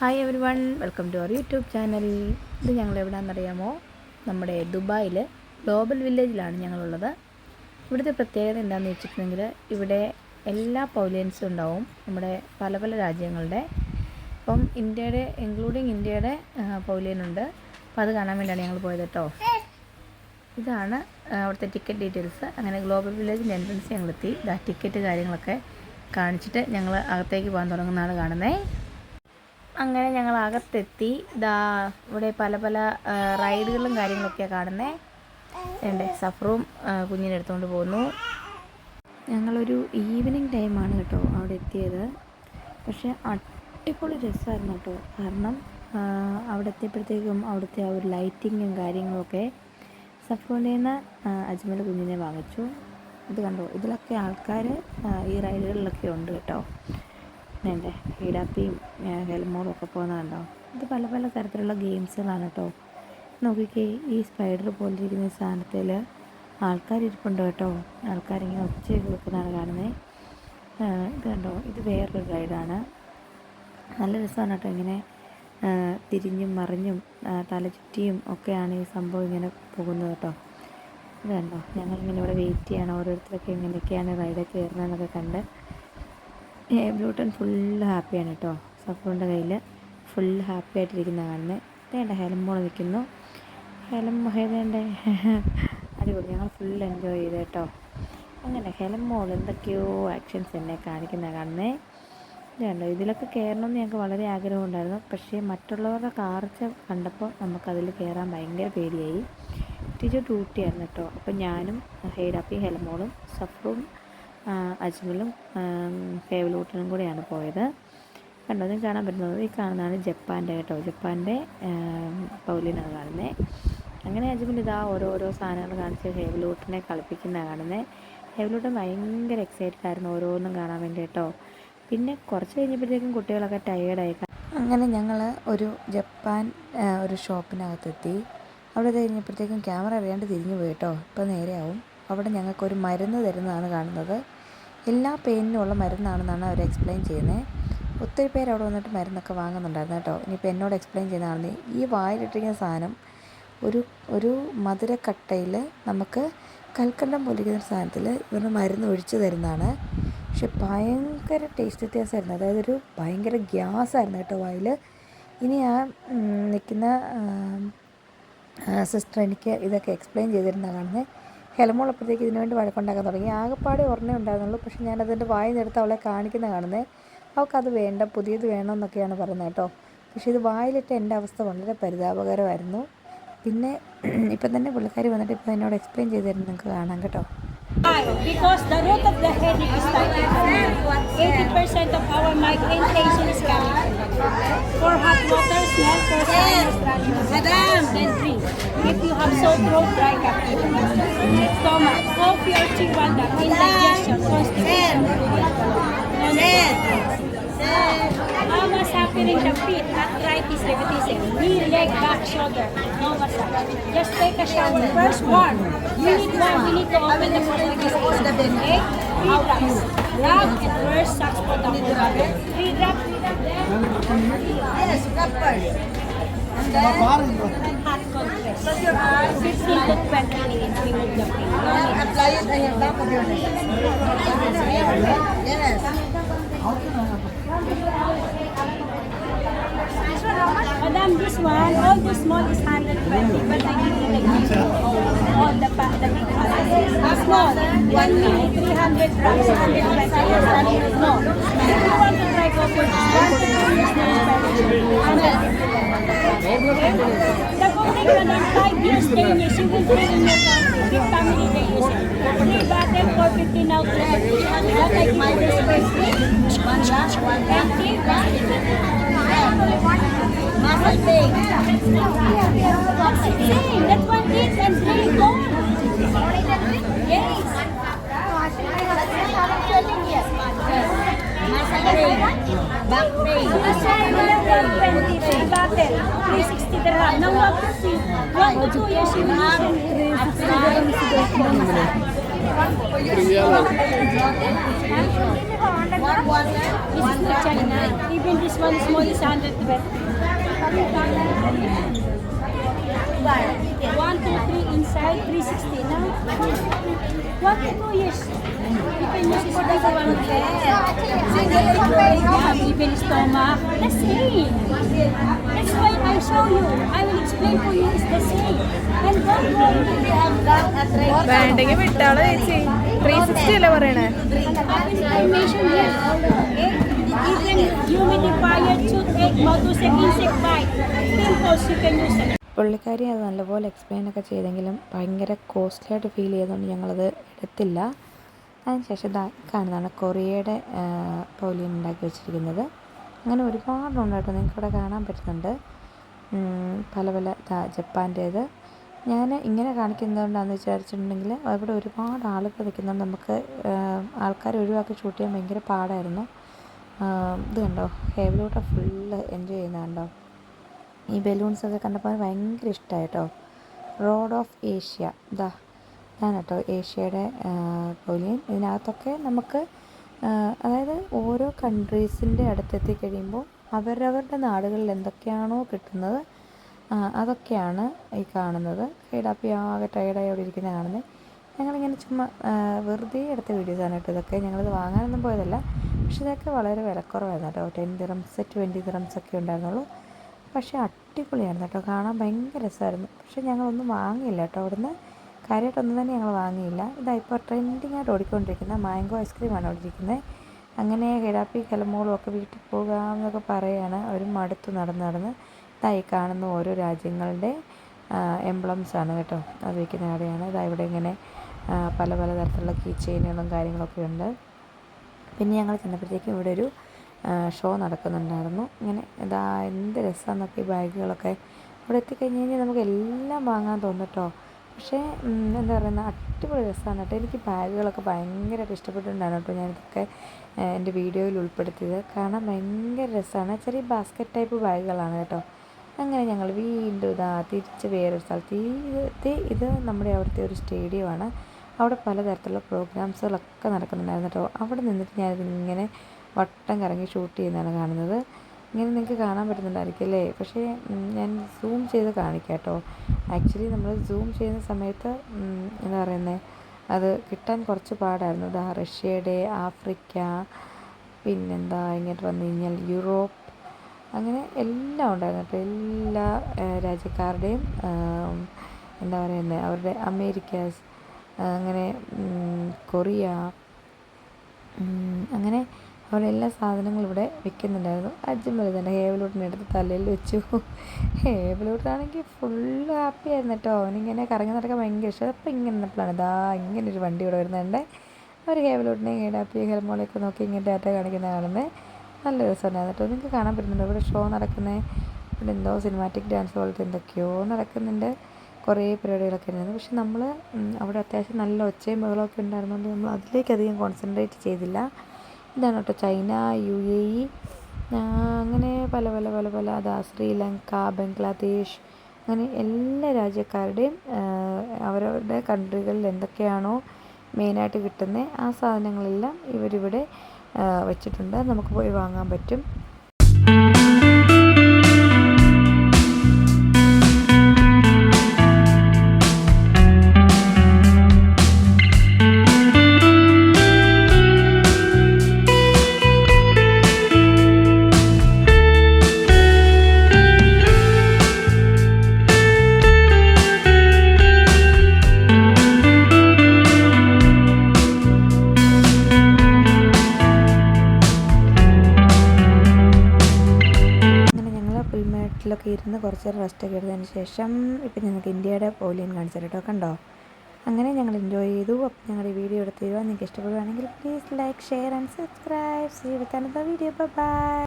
Hi everyone, welcome to our YouTube channel. ഇത് ഞങ്ങൾ എവിടെയാണെന്നറിയാമോ? നമ്മുടെ ദുബായിൽ ഗ്ലോബൽ വില്ലേജിലാണ് ഞങ്ങളുള്ളത്. ഇവിടുത്തെ പ്രത്യേകത എന്താണെന്ന് വെച്ചിട്ടുണ്ടെങ്കിൽ ഇവിടെ എല്ലാ പൗലിയൻസും ഉണ്ടാവും, നമ്മുടെ പല പല രാജ്യങ്ങളുടെ. അപ്പം ഇന്ത്യയുടെ ഇൻക്ലൂഡിങ് ഇന്ത്യയുടെ പൗലിയനുണ്ട്. അപ്പോൾ അത് കാണാൻ വേണ്ടിയാണ് ഞങ്ങൾ പോയത് കേട്ടോ. ഇതാണ് അവിടുത്തെ ടിക്കറ്റ് ഡീറ്റെയിൽസ്. അങ്ങനെ ഗ്ലോബൽ വില്ലേജിൻ്റെ എൻട്രൻസ് ഞങ്ങളെത്തി. ടിക്കറ്റ് കാര്യങ്ങളൊക്കെ കാണിച്ചിട്ട് ഞങ്ങൾ അകത്തേക്ക് പോകാൻ തുടങ്ങുന്നതാണ് കാണുന്നത്. അങ്ങനെ ഞങ്ങൾ അകത്തെത്തി. ഇവിടെ പല പല റൈഡുകളും കാര്യങ്ങളൊക്കെയാണ് കാണുന്നത്. എൻ്റെ സഫറും കുഞ്ഞിനെ എടുത്തുകൊണ്ട് പോകുന്നു. ഞങ്ങളൊരു ഈവനിങ് ടൈമാണ് കേട്ടോ അവിടെ എത്തിയത്. പക്ഷേ അടിപൊളി രസമായിരുന്നു കേട്ടോ. കാരണം അവിടെ എത്തിയപ്പോഴത്തേക്കും അവിടുത്തെ ആ ഒരു ലൈറ്റിങ്ങും കാര്യങ്ങളൊക്കെ. സഫറിൻ്റെ നിന്ന് അജ്മൽ കുഞ്ഞിനെ വാങ്ങിച്ചു. ഇത് കണ്ടോ, ഇതിലൊക്കെ ആൾക്കാർ ഈ റൈഡുകളിലൊക്കെ ഉണ്ട് കേട്ടോ. എൻ്റെ ഹീഡാപ്പിയും ഹെൽമോളും ഒക്കെ പോകുന്നതുണ്ടോ. ഇത് പല പല തരത്തിലുള്ള ഗെയിംസുകളാണ് കേട്ടോ. നോക്കിക്കേ, ഈ സ്പൈഡർ പോലിരിക്കുന്ന സാധനത്തിൽ ആൾക്കാരിരിപ്പുണ്ട് കേട്ടോ. ആൾക്കാരിങ്ങനെ ഒച്ച കേൾക്കുന്നതാണ് കാണുന്നത്. ഇത് കണ്ടോ, ഇത് വേറൊരു റൈഡാണ്. നല്ല രസമാണ് കേട്ടോ. ഇങ്ങനെ തിരിഞ്ഞും മറിഞ്ഞും തല ചുറ്റിയും ഒക്കെയാണ് ഈ സംഭവം ഇങ്ങനെ പോകുന്നത് കേട്ടോ. ഇത് കണ്ടോ, ഞങ്ങളിങ്ങനെ ഇവിടെ വെയിറ്റ് ചെയ്യണം. ഓരോരുത്തരൊക്കെ ഇങ്ങനെയൊക്കെയാണ് റൈഡിൽ കയറുന്നതെന്നൊക്കെ കണ്ട്. ബ്ലൂട്ടൺ ഫുള്ള് ഹാപ്പിയാണ് കേട്ടോ. സഫറിൻ്റെ കയ്യിൽ ഫുൾ ഹാപ്പി ആയിട്ടിരിക്കുന്ന കാണുന്നത്. വേണ്ട ഹെലമോൾ നിൽക്കുന്നു. ഹെലമോഹേതേണ്ട അടിപൊളി. ഞങ്ങൾ ഫുൾ എൻജോയ് ചെയ്ത് കേട്ടോ. അങ്ങനെ ഹെലമോൾ എന്തൊക്കെയോ ആക്ഷൻസ് എന്നെ കാണിക്കുന്ന കാണുന്നത്. ഇതുണ്ടോ, ഇതിലൊക്കെ കയറണമെന്ന് ഞങ്ങൾക്ക് വളരെ ആഗ്രഹമുണ്ടായിരുന്നു. പക്ഷേ മറ്റുള്ളവരുടെ കാർച്ച കണ്ടപ്പോൾ നമുക്കതിൽ കയറാൻ ഭയങ്കര പേടിയായി. ടീച്ചർ ഡ്യൂട്ടിയായിരുന്നു കേട്ടോ. അപ്പോൾ ഞാനും ഹെയ്ഡാപ്പി ഹെലമോളും സഫറും അജ്മലും ഫേവലൂട്ടനും കൂടെയാണ് പോയത്. കണ്ടോ, നിങ്ങൾക്ക് കാണാൻ പറ്റുന്നത് ഈ കാണുന്നതാണ് ജപ്പാൻ്റെ കേട്ടോ. ജപ്പാൻ്റെ പൗലിനാണ് കാണുന്നത്. അങ്ങനെ അജ്മൽ ഓരോരോ സാധനങ്ങൾ കാണിച്ച് ഫേവലൂട്ടനെ കളിപ്പിക്കുന്ന കാണുന്നത്. ഫേവലൂട്ടൻ ഭയങ്കര എക്സൈറ്റഡ് ആയിരുന്നു ഓരോന്നും കാണാൻ വേണ്ടി കേട്ടോ. പിന്നെ കുറച്ച് കഴിഞ്ഞപ്പോഴത്തേക്കും കുട്ടികളൊക്കെ ടയേർഡായി. അങ്ങനെ ഞങ്ങൾ ഒരു ജപ്പാൻ ഒരു ഷോപ്പിനകത്തെത്തി. അവിടെ കഴിഞ്ഞപ്പോഴത്തേക്കും ക്യാമറ അറിയാണ്ട് തിരിഞ്ഞു പോയി കേട്ടോ. ഇപ്പോൾ നേരെയാവും. അവിടെ ഞങ്ങൾക്കൊരു മരുന്ന് തരുന്നതാണ് കാണുന്നത്. എല്ലാ പെയിനിനുള്ള മരുന്നാണെന്നാണ് അവർ എക്സ്പ്ലെയിൻ ചെയ്യുന്നത്. ഒത്തിരി പേര് അവിടെ വന്നിട്ട് മരുന്നൊക്കെ വാങ്ങുന്നുണ്ടായിരുന്നു കേട്ടോ. ഇനിയിപ്പോൾ എന്നോട് എക്സ്പ്ലെയിൻ ചെയ്യുന്നതാണ്. ഈ വായിലിട്ടിരിക്കുന്ന സാധനം ഒരു മധുരക്കട്ടയിൽ നമുക്ക് കൽക്കണ്ടം പോലിരിക്കുന്ന സാധനത്തിൽ ഇവരുടെ മരുന്ന് ഒഴിച്ചു തരുന്നതാണ്. പക്ഷെ ഭയങ്കര ടേസ്റ്റ് വ്യത്യാസമായിരുന്നു. അതായത് ഒരു ഭയങ്കര ഗ്യാസായിരുന്നു കേട്ടോ വായിൽ. ഇനി ആ നിൽക്കുന്ന സിസ്റ്റർ എനിക്ക് ഇതൊക്കെ എക്സ്പ്ലെയിൻ ചെയ്തിരുന്ന കാണുന്നത്. ഹെലമോൾ അപ്പോഴത്തേക്ക് ഇതിനു വേണ്ടി വഴക്കുണ്ടാക്കാൻ തുടങ്ങി. ആകെപ്പാടെ ഒരെണ്ണേ ഉണ്ടായിരുന്നുള്ളൂ. പക്ഷെ ഞാനതിൻ്റെ വായിൽ നിന്നെടുത്ത് അവളെ കാണിക്കുന്ന കാണുന്നത്. അവൾക്കത് വേണ്ട, പുതിയത് വേണമെന്നൊക്കെയാണ് പറയുന്നത് കേട്ടോ. പക്ഷേ ഇത് വായിലിട്ട് എൻ്റെ അവസ്ഥ വളരെ പരിതാപകരമായിരുന്നു. പിന്നെ ഇപ്പം തന്നെ പുള്ളിക്കാരി വന്നിട്ട് ഇപ്പോൾ എന്നോട് എക്സ്പ്ലെയിൻ ചെയ്ത് തരുന്നത് നിങ്ങൾക്ക് കാണാം കേട്ടോ. Because the root of the headache is starting from 80% of our migraine patient is coming for hot water, smell, for Madam, then drink. If you have sore throat, dry coffee, stomach, cough your chihuahua, indigestion, constipation, what's happening in the feet, arthritis, rheumatism, knee, leg, back, shoulder, no massage. Just take a shower first, warm. You need to open the first the bed, okay? 3 drops. Rub and first socks for the whole body. 3 drops, Yes, rub first. And then, hot compress. 15 to 20 minutes, remove the pain. Apply it on your back of your neck. Yes. Madam, this one, all the small is 120, but I give you the big all the big ones. Small, 1 minute, 300 grams, 120, no. If you want to try go for this one, the golden Madam, 5 years Danish, you will bring in your family Danish. 3 bottle for 15 out there. What I give you this first week, empty, muscle pain. What's it saying? That one eats and drink more. Yes. Muscle pain. Back pain. 120 bottle. 360 dirham. Now what to see? 1 to 2 years you will have 360 dirham. This is the China. Even this one small is 120. 1, 2, 3 inside, 360 now. 1 to 2 years. You can use this for the one even stomach. The same. That's why I show you. I will explain for you. It's the same. And don't worry. വേണ്ടെങ്കിൽ വിട്ടാളോ ചേച്ചി 360 അല്ലേ പറയണേ I mentioned here. Even humidifier, toothache, motusek, insect bite, pimples, you can use it. പുള്ളിക്കാരി അത് നല്ലപോലെ explain ഒക്കെ ചെയ്തെങ്കിലും ഭയങ്കര കോസ്റ്റ്ലി ആയിട്ട് ഫീൽ ചെയ്തുകൊണ്ട് ഞങ്ങളത് എടുത്തില്ല. അതിനുശേഷം ഇതാ കാണുന്നതാണ് കൊറിയയുടെ പൗലിയൻ ഉണ്ടാക്കി വെച്ചിരിക്കുന്നത്. അങ്ങനെ ഒരുപാടുണ്ടായിട്ട് നിങ്ങൾക്ക് ഇവിടെ കാണാൻ പറ്റുന്നുണ്ട്. പല പല ജപ്പാൻ്റേത്. ഞാൻ ഇങ്ങനെ കാണിക്കുന്നതുകൊണ്ടാണെന്ന് വിചാരിച്ചിട്ടുണ്ടെങ്കിൽ അവിടെ ഒരുപാട് ആളുകൾ നിൽക്കുന്നുണ്ട്. നമുക്ക് ആൾക്കാർ ഒഴിവാക്കി ഷൂട്ട് ചെയ്യാൻ ഭയങ്കര പാടായിരുന്നു. ഇത് കണ്ടോ, ഹേവലോട്ട് ഫുള്ള് എൻജോയ് ചെയ്യുന്നത് കണ്ടോ. ഈ ബലൂൺസൊക്കെ കണ്ടപ്പോൾ ഭയങ്കര ഇഷ്ടമായി കേട്ടോ. റോഡ് ഓഫ് ഏഷ്യ ഇതാണ് കേട്ടോ ഏഷ്യയുടെ പൗലിയൻ. ഇതിനകത്തൊക്കെ നമുക്ക് അതായത് ഓരോ കൺട്രീസിൻ്റെ അടുത്തെത്തി കഴിയുമ്പോൾ അവരവരുടെ നാടുകളിൽ എന്തൊക്കെയാണോ കിട്ടുന്നത് അതൊക്കെയാണ് ഈ കാണുന്നത്. ഹൈഡാപ്പി ആകെ ടയർഡായി അവിടെ ഇരിക്കുന്നത് കാണുന്നത്. ഞങ്ങളിങ്ങനെ ചുമ്മാ വെറുതെ എടുത്ത വീഡിയോസാണ് കേട്ടോ ഇതൊക്കെ. ഞങ്ങളിത് വാങ്ങാനൊന്നും പോയതല്ല. പക്ഷെ ഇതൊക്കെ വളരെ വിലക്കുറവായിരുന്നു കേട്ടോ. 10 dirhams 20 dirhams ഒക്കെ ഉണ്ടായിരുന്നുള്ളൂ. പക്ഷേ അടിപൊളിയായിരുന്നു കേട്ടോ, കാണാൻ ഭയങ്കര രസമായിരുന്നു. പക്ഷേ ഞങ്ങളൊന്നും വാങ്ങിയില്ല കേട്ടോ അവിടുന്ന്. കാര്യമായിട്ടൊന്നും തന്നെ ഞങ്ങൾ വാങ്ങിയില്ല. ഇതാ ഇപ്പോൾ ട്രെൻഡിങ് ആയിട്ട് ഓടിക്കൊണ്ടിരിക്കുന്ന മാംഗോ ഐസ്ക്രീമാണ് അവിടെ ഇരിക്കുന്നത്. അങ്ങനെ ഹിഡാപ്പി കലമോളും ഒക്കെ വീട്ടിൽ പോകാമെന്നൊക്കെ പറയുകയാണ്. അവർ മടുത്തു നടന്ന് ഇതായി കാണുന്ന ഓരോ രാജ്യങ്ങളുടെ എംബ്ലംസാണ് കേട്ടോ അത് വയ്ക്കുന്ന അവിടെയാണ്. ഇതാ ഇവിടെ ഇങ്ങനെ പല പല തരത്തിലുള്ള കീ ചെയിനുകളും കാര്യങ്ങളൊക്കെ ഉണ്ട്. പിന്നെ ഞങ്ങൾ ചെന്നപ്പോഴത്തേക്കും ഇവിടെ ഒരു ഷോ നടക്കുന്നുണ്ടായിരുന്നു. ഇങ്ങനെ ഇതാ എന്ത് രസമാണെന്നൊക്കെ ഈ ബാഗുകളൊക്കെ. അവിടെ എത്തിക്കഴിഞ്ഞ് കഴിഞ്ഞാൽ നമുക്ക് എല്ലാം വാങ്ങാൻ തോന്നും കേട്ടോ. പക്ഷേ എന്താ പറയുന്നത്, അടിപൊളി രസമാണ് കേട്ടോ. എനിക്ക് ബാഗുകളൊക്കെ ഭയങ്കരമായിട്ട് ഇഷ്ടപ്പെട്ടിട്ടുണ്ടായിരുന്നു കേട്ടോ. ഞാനിതൊക്കെ എൻ്റെ വീഡിയോയിൽ ഉൾപ്പെടുത്തിയത്. കാണാൻ ഭയങ്കര രസമാണ്. ചെറിയ ബാസ്ക്കറ്റ് ടൈപ്പ് ബാഗുകളാണ് കേട്ടോ. അങ്ങനെ ഞങ്ങൾ വീണ്ടും ഇതാ തിരിച്ച് വേറൊരു സ്ഥലത്ത് ഇത് നമ്മുടെ അവിടുത്തെ ഒരു സ്റ്റേഡിയമാണ്. അവിടെ പലതരത്തിലുള്ള പ്രോഗ്രാംസുകളൊക്കെ നടക്കുന്നുണ്ടായിരുന്നു കേട്ടോ. അവിടെ നിന്നിട്ട് ഞാനിതിങ്ങനെ വട്ടം കറങ്ങി ഷൂട്ട് ചെയ്യുന്നതാണ് കാണുന്നത്. ഇങ്ങനെ നിങ്ങൾക്ക് കാണാൻ പറ്റുന്നുണ്ടായിരിക്കും അല്ലേ. പക്ഷേ ഞാൻ സൂം ചെയ്ത് കാണിക്കാം കേട്ടോ. ആക്ച്വലി നമ്മൾ സൂം ചെയ്യുന്ന സമയത്ത് എന്താ പറയുന്നത്, അത് കിട്ടാൻ കുറച്ച് പാടായിരുന്നു. ഇതാ റഷ്യയുടെ, ആഫ്രിക്ക, പിന്നെന്താ ഇങ്ങോട്ട് വന്നു കഴിഞ്ഞാൽ യൂറോപ്പ്, അങ്ങനെ എല്ലാം ഉണ്ടായിരുന്നു കേട്ടോ. എല്ലാ രാജ്യക്കാരുടെയും എന്താ പറയുന്നത് അവരുടെ അമേരിക്കാസ്, അങ്ങനെ കൊറിയ, അങ്ങനെ അവിടെ എല്ലാ സാധനങ്ങളും ഇവിടെ വിൽക്കുന്നുണ്ടായിരുന്നു. അജ്മൽ തന്നെ ഹേവലൂട്ടിനെടുത്ത് തലയിൽ വെച്ചു. ഹേവലൂട്ടാണെങ്കിൽ ഫുള്ള് ഹാപ്പി ആയിരുന്നു കേട്ടോ. അവനിങ്ങനെ കറങ്ങി നടക്കാൻ ഭയങ്കര ഇഷ്ടം. അപ്പോൾ ഇങ്ങനെ നിന്നപ്പോഴാണ് ഇതാ ഇങ്ങനൊരു വണ്ടി ഇവിടെ വരുന്നുണ്ട്. അവർ ഹേവലൂട്ടിനെ ഹാപ്പി ഹെൽമോളൊക്കെ നോക്കി ഇങ്ങനെ ഡാറ്റ കാണിക്കുന്നത് കാണുന്നത് നല്ല രസമുണ്ടായിരുന്നു കേട്ടോ. നിങ്ങൾക്ക് കാണാൻ പറ്റുന്നുണ്ട് ഇവിടെ ഷോ നടക്കുന്നത്. ഇവിടെ എന്തോ സിനിമാറ്റിക് ഡാൻസ് പോലത്തെ എന്തൊക്കെയോ നടക്കുന്നുണ്ട്. കുറേ പരിപാടികളൊക്കെ ഉണ്ടായിരുന്നു. പക്ഷെ നമ്മൾ അവിടെ അത്യാവശ്യം നല്ല ഒച്ചയും ബഹളമൊക്കെ ഉണ്ടായിരുന്നുകൊണ്ട് നമ്മൾ അതിലേക്കധികം കോൺസെൻട്രേറ്റ് ചെയ്തില്ല. ഇതാണ് കേട്ടോ ചൈന, UAE, അങ്ങനെ പല പല പല പല അതാ ശ്രീലങ്ക, ബംഗ്ലാദേശ്, അങ്ങനെ എല്ലാ രാജ്യക്കാരുടെയും അവരവരുടെ കൺട്രികളിൽ എന്തൊക്കെയാണോ മെയിനായിട്ട് കിട്ടുന്നത് ആ സാധനങ്ങളെല്ലാം ഇവരിവിടെ വെച്ചിട്ടുണ്ട്. നമുക്ക് പോയി വാങ്ങാൻ പറ്റും. പുൽമേട്ടിലൊക്കെ ഇരുന്ന് കുറച്ച് റെസ്റ്റൊക്കെ എടുത്തതിന് ശേഷം ഇപ്പം ഞങ്ങൾക്ക് ഇന്ത്യയുടെ പൗലിയൻ കാണിച്ചു കേട്ടോ. കണ്ടോ, അങ്ങനെ ഞങ്ങൾ എൻജോയ് ചെയ്തു. അപ്പം ഞങ്ങളുടെ വീഡിയോ എടുത്ത് തരുക. നിങ്ങൾക്ക് ഇഷ്ടപ്പെടുകയാണെങ്കിൽ please like, share and subscribe. See you with another video. By.